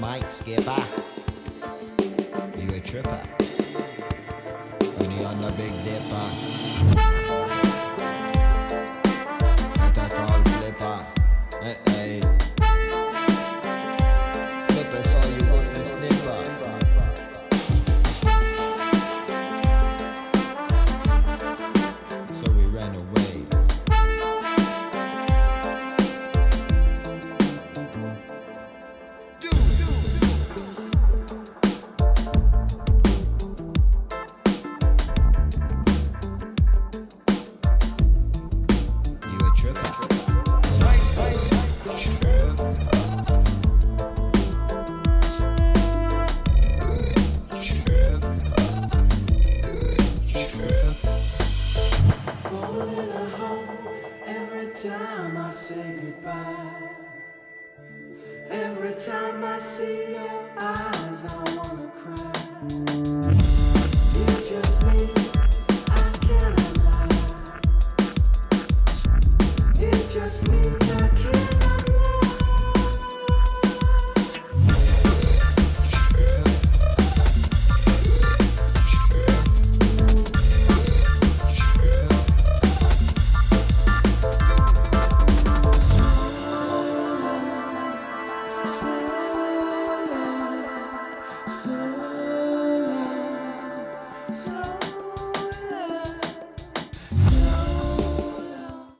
mic, skipper. You a tripper. Only on the Big Dipper. What I call flipper. Hey, hey. Flipper saw you off the snipper. So we ran away. Time I say goodbye, every time I see your eyes, I wanna cry. It just means I cannot lie. It just means I cannot lie. So